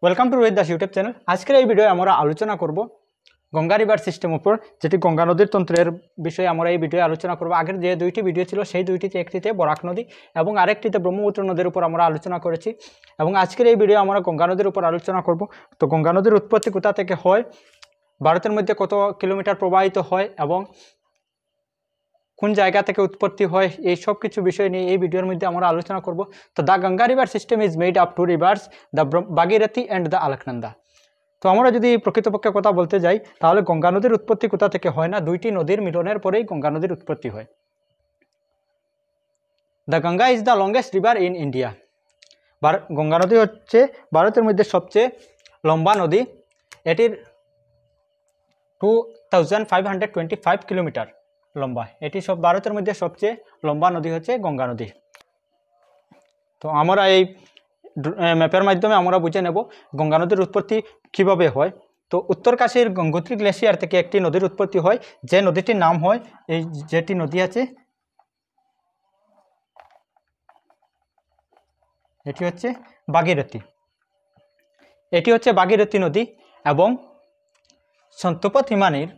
Welcome to Rohit Das YouTube channel. আজকের এই video আমরা আলোচনা করব গঙ্গা রিভার সিস্টেম উপর, যেটি গঙ্গা নদীর তন্ত্রের বিষয়ে আমরা এই ভিডিও আলোচনা করব। আগের যে দুইটি ভিডিও ছিল সেই দুইটিতে, একটিতে বরাক নদী এবং আরেকটিতে ব্রহ্মপুত্র নদীর উপর আমরা আলোচনা করেছি, এবং আজকের এই ভিডিও আমরা গঙ্গা নদীর উপর আলোচনা করব। তো গঙ্গা নদীর উৎপত্তি কোথা থেকে হয়, ভারতের মধ্যে কত কিলোমিটার প্রবাহিত হয় এবং কোন জায়গা থেকে উৎপত্তি হয়, এই সব কিছু বিষয় নিয়ে এই ভিডিওর মধ্যে আমরা আলোচনা করব। তো the Ganga river system is made up two rivers, the Bhagirathi and the Alaknanda. তো আমরা যদি প্রকৃতপক্ষে কথা বলতে যাই, তাহলে গঙ্গা নদীর উৎপত্তি কোথা থেকে হয় না, দুইটি নদীর মিলনের পরেই গঙ্গা নদীর উৎপত্তি হয়। The Ganga is the longest river in India. Ganga নদী হচ্ছে ভারতের মধ্যে সবচেয়ে লম্বা নদী। এটির 2525 কিলোমিটার লম্বা। এটি সব ভারতের মধ্যে সবচেয়ে লম্বা নদী হচ্ছে গঙ্গা নদী। তো আমরা এই ম্যাপের মাধ্যমে আমরা বুঝে নেব গঙ্গা নদীর উৎপত্তি কিভাবে হয়। তো উত্তরকাশীর গঙ্গোত্রী গ্লেশিয়ার থেকে একটি নদীর উৎপত্তি হয়, যে নদীটির নাম হয়, এই যেটি নদী আছে এটি হচ্ছে ভাগীরথী। এটি হচ্ছে ভাগীরথী নদী, এবং সন্তোপত হিমানির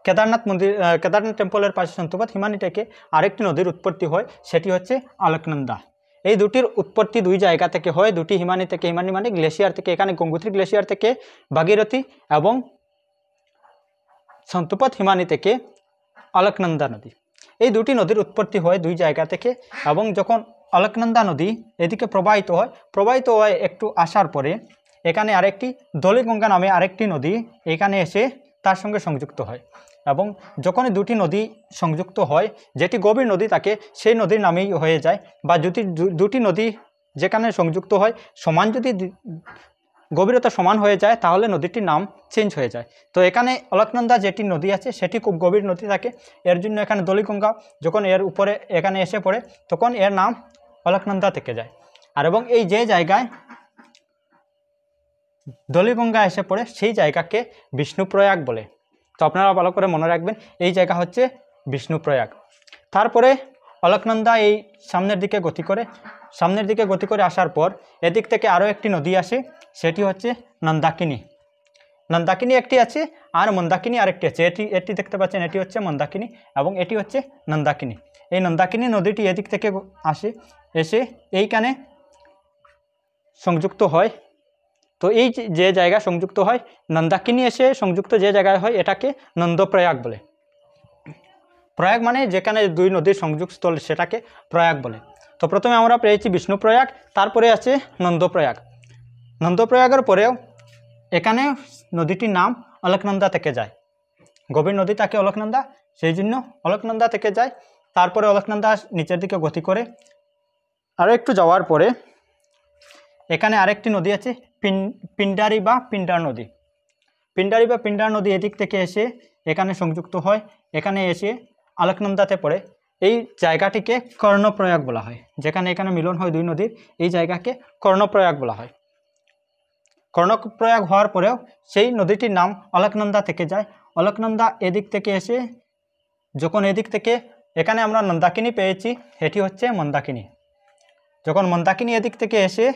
কেদারনাথ মন্দির, কেদারনাথ টেম্পলের পাশে সন্তোপত হিমানি থেকে আরেকটি নদীর উৎপত্তি হয়, সেটি হচ্ছে আলকনন্দা। এই দুটির উৎপত্তি দুই জায়গা থেকে হয়, দুটি হিমানি থেকে। হিমানি মানে গ্লেশিয়ার থেকে, এখানে গঙ্গোত্রী গ্লেশিয়ার থেকে ভাগীরথী, এবং সন্তোপত হিমানি থেকে আলকনন্দা নদী। এই দুটি নদীর উৎপত্তি হয় দুই জায়গা থেকে, এবং যখন আলকনন্দা নদী এদিকে প্রবাহিত হয় একটু আসার পরে এখানে আরেকটি দলিগঙ্গা নামে আরেকটি নদী এখানে এসে তার সঙ্গে সংযুক্ত হয়, এবং যখনই দুটি নদী সংযুক্ত হয়, যেটি গভীর নদী থাকে সেই নদীর নামেই হয়ে যায়। বা যদি দুটি নদী যেখানে সংযুক্ত হয় সমান, যদি গভীরতা সমান হয়ে যায়, তাহলে নদীটির নাম চেঞ্জ হয়ে যায়। তো এখানে অলকনন্দা যেটি নদী আছে সেটি খুব গভীর নদী থাকে, এর জন্য এখানে দলিগঙ্গা যখন এর উপরে এখানে এসে পড়ে তখন এর নাম অলকনন্দা থেকে যায়। আর এবং এই যে জায়গায় দলিগঙ্গা এসে পড়ে সেই জায়গাকে বিষ্ণুপ্রয়াগ বলে। তো আপনারা ভালো করে মনে রাখবেন, এই জায়গা হচ্ছে বিষ্ণুপ্রয়াগ। তারপরে অলকনন্দা এই সামনের দিকে গতি করে আসার পর এদিক থেকে আরও একটি নদী আসে, সেটি হচ্ছে নন্দাকিনী। নন্দাকিনী একটি আছে, আর মন্দাকিনী আরেকটি আছে। এটি দেখতে পাচ্ছেন, এটি হচ্ছে মন্দাকিনী এবং এটি হচ্ছে নন্দাকিনী। এই নন্দাকিনী নদীটি এদিক থেকে এসে এইখানে সংযুক্ত হয়। তো এই যে জায়গা সংযুক্ত হয়, নন্দাকিনী এসে সংযুক্ত যে জায়গায় হয়, এটাকে নন্দপ্রয়াগ বলে। প্রয়াগ মানে যেখানে দুই নদীর সংযোগস্থল, সেটাকে প্রয়াগ বলে। তো প্রথমে আমরা পেয়েছি বিষ্ণুপ্রয়াগ, তারপরে আছে নন্দপ্রয়াগ। নন্দপ্রয়াগের পরেও এখানে নদীটির নাম অলকনন্দা থেকে যায়। গভীর নদী থাকে অলকনন্দা, সেই জন্য অলকনন্দা থেকে যায়। তারপরে অলকনন্দা নিচের দিকে গতি করে আরও একটু যাওয়ার পরে এখানে আরেকটি নদী আছে, পিন্ডারি বা পিন্ডার নদী। পিন্ডারি বা পিন্ডার নদী এদিক থেকে এসে এখানে সংযুক্ত হয়, এখানে এসে আলকনন্দাতে পড়ে। এই জায়গাটিকে কর্ণপ্রয়াগ বলা হয়, যেখানে এখানে মিলন হয় দুই নদীর, এই জায়গাকে কর্ণপ্রয়াগ বলা হয়। কর্ণপ্রয়াগ হওয়ার পরেও সেই নদীটির নাম অলকনন্দা থেকে যায়। অলকনন্দা এদিক থেকে এসে যখন এদিক থেকে এখানে আমরা নন্দাকিনী পেয়েছি, এটি হচ্ছে মন্দাকিনী। যখন মন্দাকিনী এদিক থেকে এসে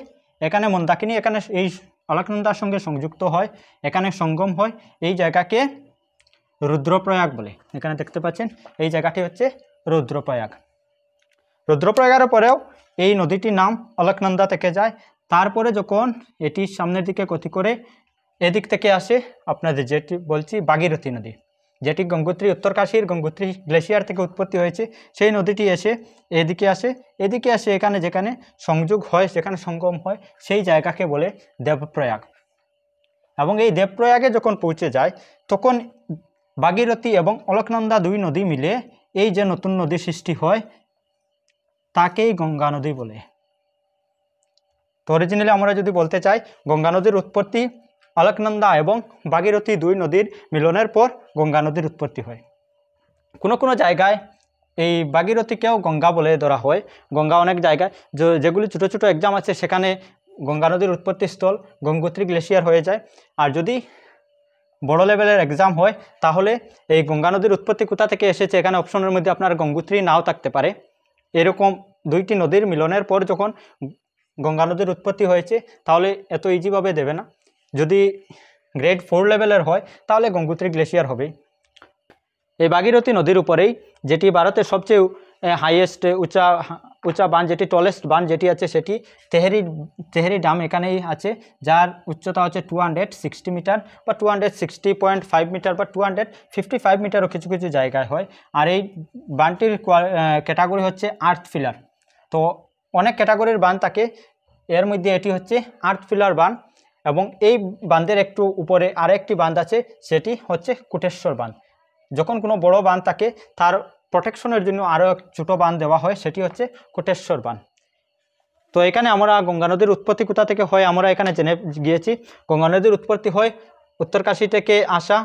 এখানে মন্দাকিনী এখানে এই অলকনন্দার সঙ্গে সংযুক্ত হয়, এখানে সঙ্গম হয়, এই জায়গাকে রুদ্রপ্রয়াগ বলে। এখানে দেখতে পাচ্ছেন এই জায়গাটি হচ্ছে রুদ্রপ্রয়াগ। রুদ্রপ্রয়াগের পরেও এই নদীটির নাম অলকনন্দা থেকে যায়। তারপরে যখন এটি সামনের দিকে গতি করে এদিক থেকে আসে, আপনাদের যেটি বলছি ভাগীরথী নদী, যেটি গঙ্গোত্রী, উত্তরকাশীর গঙ্গোত্রী গ্লেশিয়ার থেকে উৎপত্তি হয়েছে, সেই নদীটি এসে এদিকে আসে এখানে যেখানে সংযোগ হয়, যেখানে সঙ্গম হয়, সেই জায়গাকে বলে দেবপ্রয়াগ। এবং এই দেবপ্রয়াগে যখন পৌঁছে যায়, তখন ভাগীরথী এবং অলকনন্দা দুই নদী মিলে এই যে নতুন নদী সৃষ্টি হয়, তাকেই গঙ্গা নদী বলে। তো অরিজিনালি আমরা যদি বলতে চাই, গঙ্গা নদীর উৎপত্তি অলকনন্দা এবং ভাগীরথী দুই নদীর মিলনের পর গঙ্গা নদীর উৎপত্তি হয়। কোনো জায়গায় এই ভাগীরথীকেও গঙ্গা বলে ধরা হয়। গঙ্গা অনেক জায়গায় যেগুলি ছোটো ছোটো এক্সাম আছে, সেখানে গঙ্গা নদীর উৎপত্তি স্থল গঙ্গোত্রী গ্লেশিয়ার হয়ে যায়। আর যদি বড় লেভেলের এক্সাম হয়, তাহলে এই গঙ্গা নদীর উৎপত্তি কোথা থেকে এসেছে, এখানে অপশনের মধ্যে আপনার গঙ্গোত্রী নাও থাকতে পারে। এরকম দুইটি নদীর মিলনের পর যখন গঙ্গা নদীর উৎপত্তি হয়েছে, তাহলে এত ইজিভাবে দেবে না। যদি গ্রেড 4 লেভেলের হয় তাহলে গঙ্গোত্রী গ্লেশিয়ার হবে। এই ভাগীরথী নদীর উপরেই যেটি ভারতের সবচেয়ে হাইয়েস্ট উঁচা বাঁধ, যেটি টলেস্ট বাঁধ যেটি আছে সেটি তেহেরি ড্যাম এখানেই আছে, যার উচ্চতা হচ্ছে 260 মিটার বা 260.5 মিটার বা 255 মিটারও কিছু কিছু জায়গায় হয়। আর এই বাঁধটির ক্যাটাগরি হচ্ছে আর্থ ফিলার। তো অনেক ক্যাটাগরির বাঁধ থাকে, এর মধ্যে এটি হচ্ছে আর্থ ফিলার বাঁধ। এবং এই বাঁধের একটু উপরে আরেকটি বাঁধ আছে, সেটি হচ্ছে কোটেশ্বর বাঁধ। যখন কোনো বড় বাঁধ থাকে তার প্রোটেকশনের জন্য আরও এক ছোটো বাঁধ দেওয়া হয়, সেটি হচ্ছে কোটেশ্বর বাঁধ। তো এখানে আমরা গঙ্গা নদীর উৎপত্তি কোথা থেকে হয় আমরা এখানে জেনে গিয়েছি। গঙ্গা নদীর উৎপত্তি হয় উত্তরকাশী থেকে আসা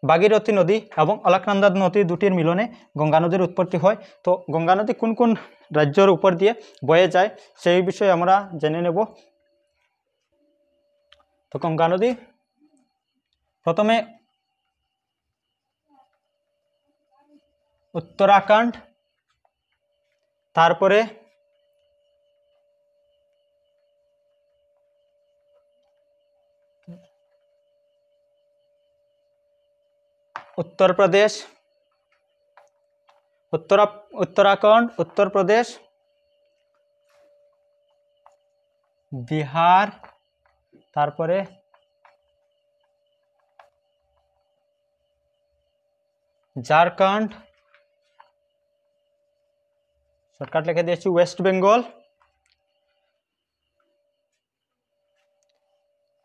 ভাগীরথী নদী এবং অলকনন্দা নদী দুটির মিলনে গঙ্গা নদীর উৎপত্তি হয়। তো গঙ্গা নদী কোন কোন রাজ্যের উপর দিয়ে বয়ে যায় সেই বিষয়ে আমরা জেনে নেব। তো গঙ্গা নদী প্রথমে উত্তরাখণ্ড, তারপরে उत्तर प्रदेश, उत्तराखंड, उत्तर प्रदेश, बिहार, तारपरे झारखंड, शॉर्टकट लिखे दिए वेस्ट बेंगल,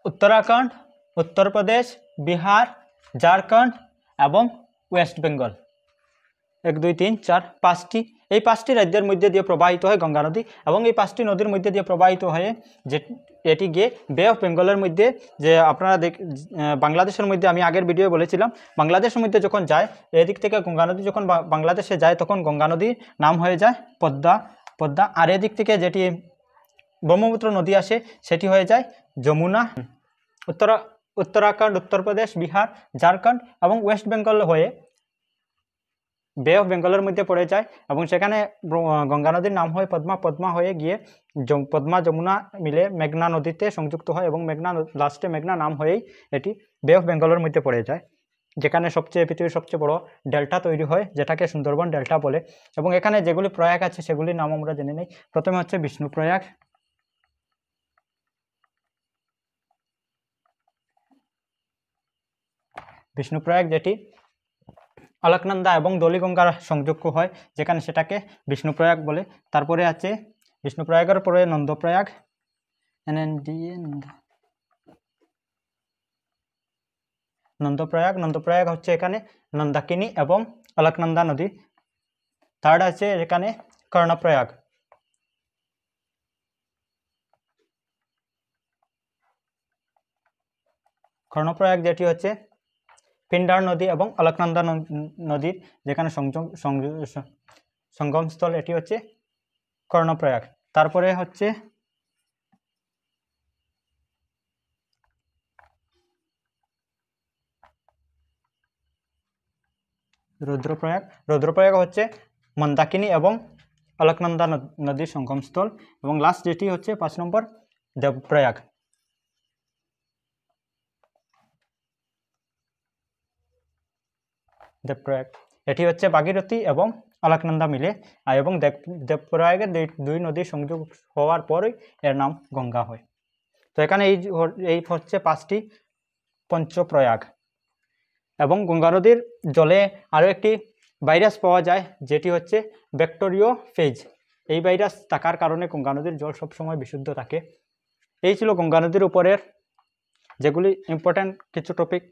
उत्तराखंड, उत्तर प्रदेश, बिहार, झारखंड এবং ওয়েস্ট বেঙ্গল 1 2 3 4 5টি এই 5টি রাজ্যের মধ্যে দিয়ে প্রবাহিত হয় গঙ্গা নদী। এবং এই 5টি নদীর মধ্যে দিয়ে প্রবাহিত হয়ে যে এটি গিয়ে বে অফ বেঙ্গলের মধ্যে, যে আপনারা বাংলাদেশের মধ্যে আমি আগের ভিডিও বলেছিলাম বাংলাদেশের মধ্যে যখন যায় এদিক থেকে গঙ্গা নদী যখন বাংলাদেশে যায় তখন গঙ্গা নদীর নাম হয়ে যায় পদ্মা। আর এদিক থেকে যেটি ব্রহ্মপুত্র নদী আসে সেটি হয়ে যায় যমুনা। उत्तराखंड, उत्तर प्रदेश, बिहार, झारखंड এবং ওয়েস্ট বেঙ্গল হয়ে বে অফ বেঙ্গলের মধ্যে পড়ে যায় এবং সেখানে গঙ্গা নদীর নাম হয় পদ্মা হয়ে গিয়ে পদ্মা যমুনা মিলে মেঘনা নদীতে সংযুক্ত হয় এবং মেঘনা লাস্টে মেঘনা নাম হয়েই এটি বে অফ বেঙ্গলের মধ্যে পড়ে যায়, যেখানে পৃথিবীর সবচেয়ে বড় ডেল্টা তৈরি হয় যেটাকে সুন্দরবন ডেল্টা বলে। এবং এখানে যেগুলি প্রয়াগ আছে সেগুলির নাম আমরা জেনে নিই। প্রথমে হচ্ছে বিষ্ণুপ্রয়াগ, বিষ্ণুপ্রয়াগ যেটি অলকনন্দা এবং দলিগঙ্গার সংযোগ হয় যেখানে সেটাকে বিষ্ণুপ্রয়াগ বলে। তারপরে আছে বিষ্ণুপ্রয়াগের পরে নন্দপ্রয়াগ, নন্দপ্রয়াগ হচ্ছে এখানে নন্দাকিনী এবং অলকনন্দা নদী। থার্ড আছে এখানে কর্ণপ্রয়াগ, কর্ণপ্রয়াগ যেটি হচ্ছে পিন্ডার নদী এবং অলকনন্দা নদীর যেখানে সঙ্গমস্থল, এটি হচ্ছে কর্ণপ্রয়াগ। তারপরে হচ্ছে রুদ্রপ্রয়াগ হচ্ছে মন্দাকিনী এবং অলকনন্দা নদীর সঙ্গমস্থল। এবং লাস্ট যেটি হচ্ছে 5 নম্বর দেবপ্রয়াগ। এটি হচ্ছে ভাগীরথী এবং অলকনন্দা মিলে এবং দেবপ্রয়াগের দুই নদীর সংযোগ হওয়ার পরই এর নাম গঙ্গা হয়। তো এখানে এই হচ্ছে 5টি পঞ্চপ্রয়াগ। এবং গঙ্গা নদীর জলে আরও একটি ভাইরাস পাওয়া যায় যেটি হচ্ছে ব্যাকটেরিওফেজ। এই ভাইরাস থাকার কারণে গঙ্গা নদীর জল সবসময় বিশুদ্ধ থাকে। এই ছিল গঙ্গা নদীর উপরের যেগুলি ইম্পর্ট্যান্ট কিছু টপিক।